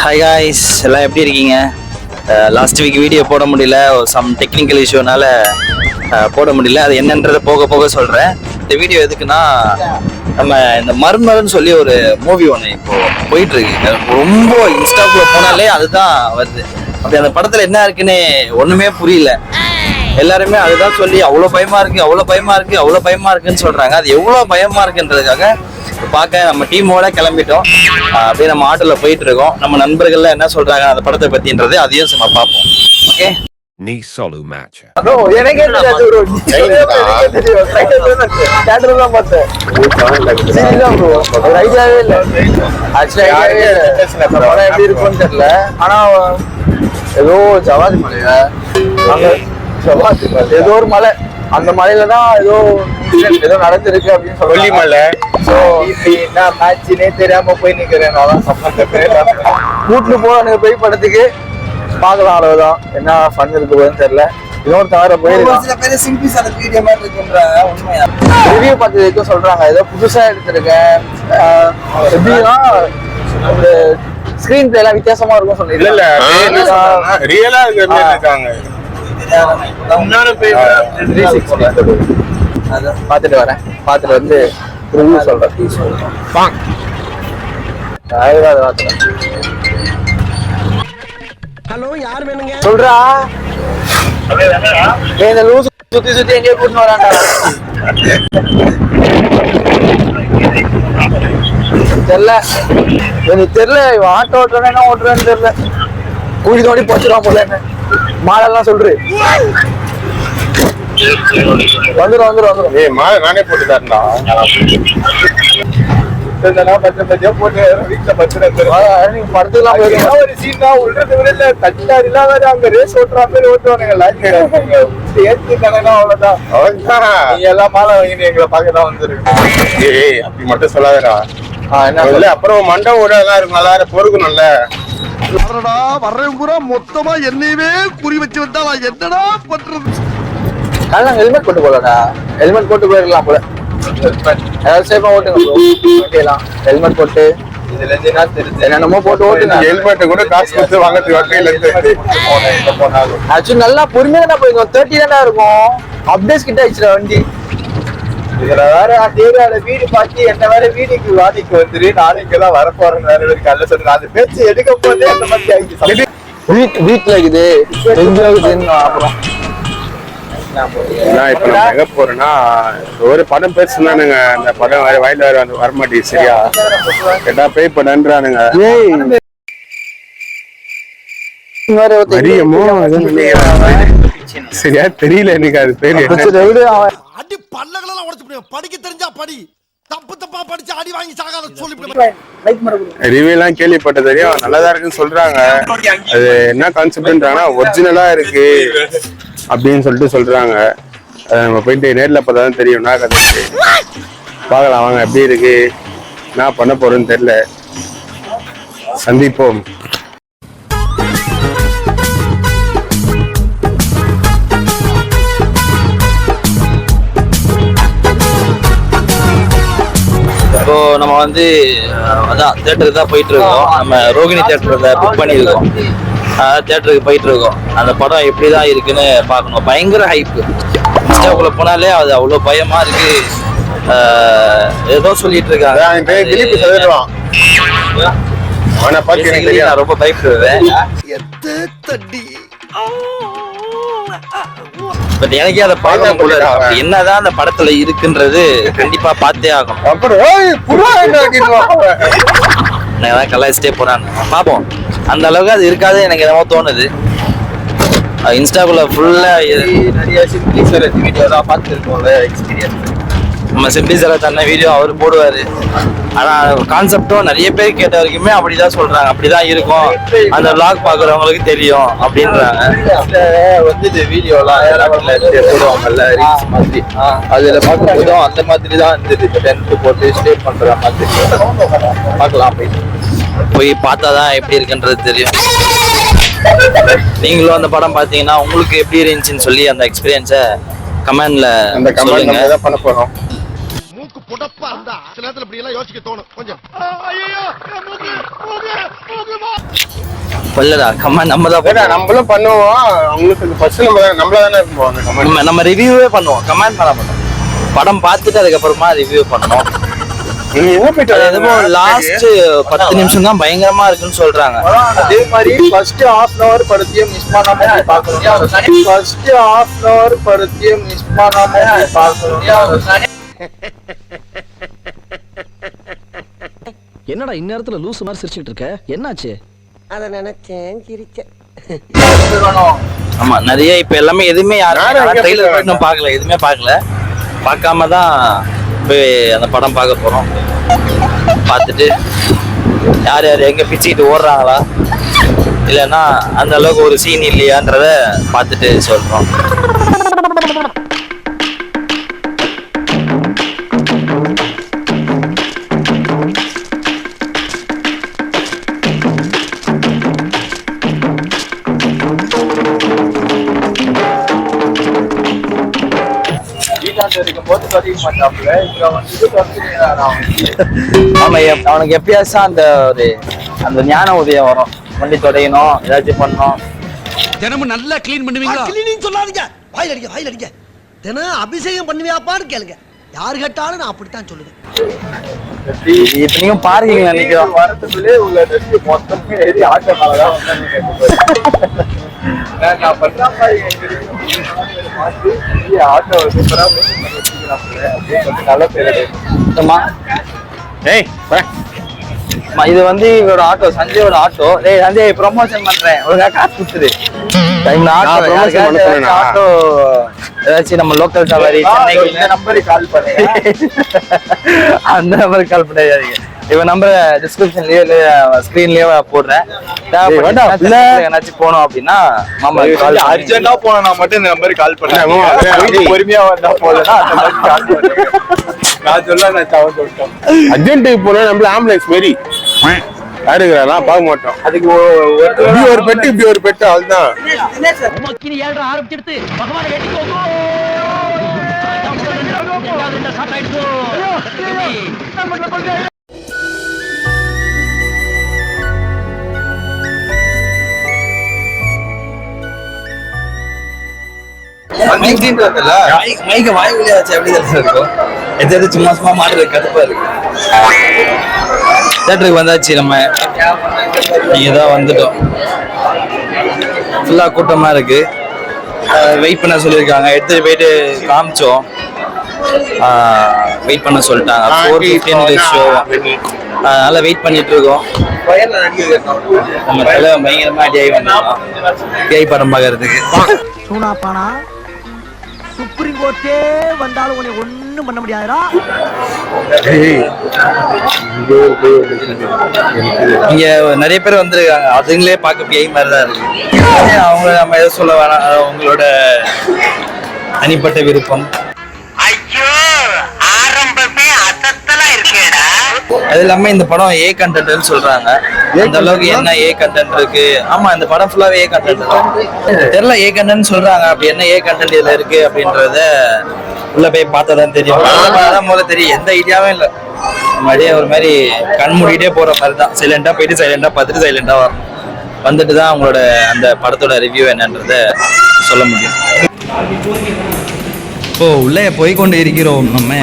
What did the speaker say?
Hi guys, எல்லாம் எப்படி இருக்கீங்க? லாஸ்ட் வீக் வீடியோ போட முடியல, சம் டெக்னிக்கல் இஷ்யூனால போட முடியல. அது என்னன்றதை போக போக சொல்கிறேன். இந்த வீடியோ எதுக்குன்னா, நம்ம இந்த மர்மர்னு சொல்லி ஒரு மூவி ஒன்று இப்போ போயிட்டு இருக்கு. ரொம்ப இன்ஸ்டாக்குள்ள போனாலே அதுதான் வருது. அப்படி அந்த படத்தில் என்ன இருக்குன்னு ஒன்றுமே புரியல. எல்லாருமே அதுதான் சொல்லி அவ்வளோ பயமா இருக்கு, அவ்வளோ பயமா இருக்கு, அவ்வளோ பயமா இருக்குன்னு சொல்றாங்க. அது எவ்வளோ பயமா இருக்குன்றதுக்காக பார்க்க நம்ம டீமோட கிளம்பிட்டோம். அப்படியே நம்ம ஆட்டோல போயிட்டு இருக்கோம். நம்ம நண்பர்கள்ல என்ன சொல்றாங்க அந்த படத்தை பத்தின்றது அதையும் நம்ம பார்ப்போம். ஓகே, நீ சொல்லு மேட்ச். எனக்கே தெரியாது ப்ரோ. தியேட்டர்ல தான் பார்த்தேன். சரியா ப்ரோ, ஒரு ஐடியாவே இல்ல. ஆக்சுவலி படம் எப்படி இருக்கும்னு தெரியல. ஆனா ஏதோ ஜவாதி மலையா, அங்க ஜவாதி மலை ஏதோ ஒரு மலை, அந்த மலையில தான் ஏதோ நடந்திருக்கு அப்படின்னு சொல்லி மலை. ஸோ என்ன மேட்ச்னே தெரியாம போய் நிக்கிறேன். நான் சம்பந்தமே கூட்டு போறானுங்க போய் படத்துக்கு பார்க்கலாம், அவ்வளவுதான். என்ன ஃபன் இருக்கு போதுன்னு தெரியல. இன்னொரு தவிர போயிருக்கோம். சில பேர் சிம்பிள்ஸ் அந்த வீடியோ மாதிரி இருக்குன்றாங்க. உண்மையா ரிவ்யூ பார்த்ததுக்கு சொல்றாங்க ஏதோ புதுசா எடுத்திருக்கேன். எப்படின்னா ஒரு ஸ்கிரீன் பிளே எல்லாம் வித்தியாசமா இருக்கும் சொல்லி. இல்ல ரியலா இருக்காங்க. பாத்துட்டு வரேன், பாத்துட்டு வந்து ரிவ்யூ சொல்றேன். ஹலோ, யார் வேணுங்க? சொல்றா. இந்த லூசு சுத்தி சுத்தி எங்கேயோ கூட்டின்னு வராண்டா. தெரியல, எனக்கு தெரியல. இவன் ஆட்டோ ஓட்டுறேன், என்ன ஓட்டுறேன்னு தெரியல. கூடி தோண்டி போச்சுருவான் போல. என்ன மாலெல்லாம் சொல்று. வந்துடும். ஏய், மாலை நானே போட்டு தரேன்டா. படத்துலாம் ஒரு சீனா உள்றது விட தட்டாரி இல்லாத அங்க ரேஸ் ஓட்டுற மாதிரி ஓட்டுவானுங்களா? அவ்வளவுதான். நீங்க எல்லாம் மாலை வாங்கி எங்களை பார்க்கதான் வந்துருக்கு. ஏய், அப்படி மட்டும் சொல்லாதடா. என்ன அப்புறம் மண்டபம் விடலாம் இருக்கும், நல்லா பொறுக்கணும்ல. வர்றேன் பூரா மொத்தமா என்னையவே குறி வச்சு வந்தா நான் என்னடா பண்றது? நாங்க ஹெல்மெட் போட்டு போலடா. ஹெல்மெட் போட்டு போயிருக்கலாம் போல. ஏதாவது சேஃபா ஓட்டுங்க ப்ரோ. ஓகேலாம், ஹெல்மெட் போட்டு என்னென்னமோ போட்டு ஓட்டுங்க. ஹெல்மெட் கூட காசு கொடுத்து வாங்கறதுக்கு வகையில போனாலும் ஆக்சுவலி நல்லா பொறுமையா தான் போயிருக்கோம். 30 தானே இருக்கும். அப்டேஸ் கிட்ட ஆயிடுச்சுடா வண்டி. இதுல வேற தேவையான வீடு பாக்கி என்ன வேற வீடுக்கு வாடிக்கு வந்துரு. நாளைக்கு தான் வரப்போறேன். வேற பேருக்கு அல்ல சொல்றேன். அது பேச்சு எடுக்க போதே அந்த மாதிரி ஆயிடுச்சு. வீட்டுல இருக்குது அப்புறம் இப்ப நான் எங்க போறேன்னா, ஒரு படம் பேசுனானுங்க. அந்த படம் வாயில வரமாட்டேங்குது. சரியா கேட்டா பே பண்ணன்றானுங்க. சரியா தெரியல எனக்கு அது பேரு. அடி பல்லகளெல்லாம் உடைச்சு படிக்க தெரிஞ்சா படி, தப்பு தப்பா படிச்சு அடி வாங்கி சாகாத சொல்லி ரிவ்யூ எல்லாம் கேள்விப்பட்ட தெரியும். நல்லாதான் இருக்குன்னு சொல்றாங்க. அது என்ன கான்செப்ட்ன்றாங்கன்னா ஒரிஜினலா இருக்கு அப்படின்னு சொல்லிட்டு சொல்றாங்க. நம்ம போயிட்டு நேரில் பார்த்தாதான் தெரியும். நான் கதை பார்க்கலாம் வாங்க, எப்படி இருக்கு என்ன பண்ண போறேன்னு தெரியல. சந்திப்போம். இப்போ நம்ம வந்து அதான் தியேட்டருக்கு தான் போயிட்டு இருக்கோம். நம்ம ரோகிணி தியேட்டர்ல புக் பண்ணியிருக்கோம். தியேட்டருக்கு போயிட்டு இருக்கோம். அந்த படம் எப்படிதான் இருக்குன்னு பார்க்கணும். பயங்கர ஹைப்பு. இன்ஸ்டாக்குள்ள போனாலே அது அவ்வளோ பயமா இருக்கு. ஏதோ சொல்லிட்டு இருக்காங்க. நான் ரொம்ப பயப்படுவேன். பட் எனக்கே அதை பார்க்கணும் போல இருக்கு. என்னதான் அந்த படத்துல இருக்குன்றது கண்டிப்பா பார்த்தே ஆகும். நான் கலாய்ச்சிட்டே போறாங்க, பார்ப்போம். அந்த அளவுக்கு அது இருக்காது எனக்கு என்னமோ தோணுது. இன்ஸ்டாக்குள்ள ஃபுல்லா நிறைய சிம்பிளி வீடியோ தான் பார்த்துருக்கோம்ல. எக்ஸ்பீரியன்ஸ் நம்ம சிம்பிளி சார் தன்ன வீடியோ அவர் போடுவாரு. ஆனா கான்செப்டும் நிறைய பேர் கேட்ட வரைக்குமே அப்படிதான் சொல்றாங்க. அப்படிதான் இருக்கும், அந்த vlog பாக்குறவங்களுக்கு தெரியும் அப்படின்றாங்க. வந்து இந்த வீடியோலாம் போடுவாங்கல்ல ரீல்ஸ் மாதிரி, அதுல பார்க்கும்போதும் அந்த மாதிரி தான் இருந்தது. டென்ட் போட்டு ஸ்டே பண்ற மாதிரி பார்க்கலாம். போய் பார்த்தாதான் எப்படி இருக்குன்றது தெரியும். நீங்களும் அந்த படம் பார்த்தீங்கன்னா உங்களுக்கு எப்படி இருந்துச்சுன்னு சொல்லி அந்த எக்ஸ்பீரியன்ஸை கமெண்ட்ல சொல்லுங்க. பண்ண போறோம். புடப்பா இருந்தா சில நேரத்துல இப்படி எல்லாம் யோசிக்க தோணும் கொஞ்சம். இல்லடா கமெண்ட் நம்ம தான் ஏடா நம்மளும் பண்ணுவோம், அவங்களுக்கு ஃபர்ஸ்ட் நம்மள தானே இருப்போம் அந்த கமெண்ட். நம்ம ரிவ்யூவே பண்ணுவோம், கமெண்ட் பண்ண மாட்டோம். படம் பார்த்துட்டு அதுக்கப்புறமா ரிவ்யூ பண்ணணும். நீங்க என்ன போயிட்டு எதுவும் லாஸ்ட் 10 நிமிஷம் தான் பயங்கரமா இருக்குன்னு சொல்றாங்க. அதே மாதிரி ஃபர்ஸ்ட் ஹாஃப் அன் அவர் படத்தையும் மிஸ் பண்ணாம பார்க்கணும். ஃபர்ஸ்ட் ஹாஃப் அன் அவர் படத்தையும் மிஸ் பண்ணாம பார்க்கணும். என்னடா இந்நேரத்துல லூசு மாதிரி சிரிச்சுட்டு இருக்க, என்னாச்சு? அத நினைச்சேன் சிரிச்சேன். ஆமா நிறைய இப்ப எல்லாமே எதுவுமே யாரும் ட்ரெய்லர் இன்னும் பார்க்கல, எதுவுமே பார்க்கல. பார்க்காம தான் போய் அந்த படம் பார்க்க போறோம். பார்த்துட்டு யார் யார் எங்க பிச்சுக்கிட்டு ஓடுறாங்களா இல்லைன்னா அந்த அளவுக்கு ஒரு சீன் இல்லையான்றத பார்த்துட்டு சொல்றோம். அவனுக்கு எப்பயாச்சும் அந்த ஞான உதயம் வரும். வண்டி தொடையணும், ஏதாச்சும் பண்ணணும். தினமும் நல்லா கிளீன் பண்ணுவீங்களா? கிளீனிங் சொல்லாதீங்க, வாயில் அடிங்க. தினம் அபிஷேகம் பண்ணுவியாப்பான்னு கேளுங்க. யாரு கேட்டாலும் நான் அப்படித்தான் சொல்லுவேன். இப்ப நீங்க பார்க்கிங்ல நிக்கிறோம். வரத்துக்குள்ளே உள்ள ட்ரெஸ் மொத்தமே ஏறி ஆட்டோ மேலதான் நான் பண்ற மாதிரி ஆட்டோ சூப்பரா நல்ல பேரு. ஏய் இது வந்து இவரோட ஆட்டோ, சஞ்சயோட ஆட்டோ. டேய் சஞ்சய் ப்ரொமோஷன் பண்றேன், ஒழுங்கா காசு கொடுத்துரு. ஆட்டோ ஏதாச்சும் நம்ம லோக்கல் சவாரி சென்னைக்கு இந்த நம்பருக்கு கால் பண்ணுங்க. அந்த நம்பருக்கு கால் பண்ணாதீங்க. இவன் நம்பர் டிஸ்கிரிப்ஷன்லயே ஸ்கிரீன்லயே போடுறேன். ஏதாச்சும் போனோம் அப்படின்னா மாமா கால் அர்ஜென்டா போனா மட்டும் இந்த நம்பருக்கு கால் பண்ணுங்க. பொறுமையா வந்தா போலன்னா அந்த மாதிரி கால் பண்ணுங்க. நான் சொல்ல நான் தவறு சொல்லிட்டேன். அர்ஜென்ட்டுக்கு போனா நம்மள ஆம்புலன்ஸ் மாரி யாருக்குறா பார்க்க மாட்டோம். அதுக்கு இப்படி ஒரு பெட்டு இப்படி ஒரு பெட்டு அதுதான். உமக்கினி ஏழ்ற ஆரம்பிச்சிடுத்து பகவான் வெட்டிக்கோங்க. மைக்க வாய் வழியா வச்சு எப்படி இருக்கும்? எதாவது சும்மா சும்மா மாடுறது கடுப்பா இருக்கு. தேட்டருக்கு வந்தாச்சு, நம்ம நீங்க தான் வந்துட்டோம். ஃபுல்லா கூட்டமா இருக்கு. வெயிட் பண்ண சொல்லியிருக்காங்க. எடுத்துட்டு போயிட்டு காமிச்சோம், வெயிட் பண்ண சொல்லிட்டாங்க. 4:15 ஷோ, அதனால வெயிட் பண்ணிட்டு இருக்கோம். நம்ம தலை பயங்கரமா அடி ஆகி வந்தோம் பேய் படம் பார்க்கறதுக்கு. சூனாப்பானா சுப்ரீம் கோர்ட்டே வந்தாலும் உன்னை ஒண்ணும் பண்ண முடியாதுடா. இங்க நிறைய பேர் வந்திருக்காங்க, அதுங்களே பார்க்க பேய் மாதிரி தான் இருக்கு. அவங்க நம்ம எதை சொல்ல வேணாம், அவங்களோட தனிப்பட்ட விருப்பம். அது இல்லாம இந்த படம் ஏ கண்டென்ட்னு சொல்றாங்க. அந்த அளவுக்கு என்ன ஏ கண்டென்ட் இருக்கு? ஆமா, இந்த படம் ஃபுல்லாவே ஏ கண்டென்ட் தெரியல. ஏ கண்டென்ட் சொல்றாங்க, அப்படி என்ன ஏ கண்டென்ட் இதுல இருக்கு அப்படின்றத உள்ள போய் பார்த்தாதான் தெரியும். முதல்ல தெரியும், எந்த ஐடியாவும் இல்லை. அப்படியே ஒரு மாதிரி கண் மூடிட்டே போற மாதிரி தான். சைலண்டா போயிட்டு சைலண்டா பார்த்துட்டு சைலண்டா வரணும். வந்துட்டு தான் அவங்களோட அந்த படத்தோட ரிவ்யூ என்னன்றத சொல்ல முடியும். இப்போ உள்ளே போய் கொண்டு இருக்கிறோம். நம்ம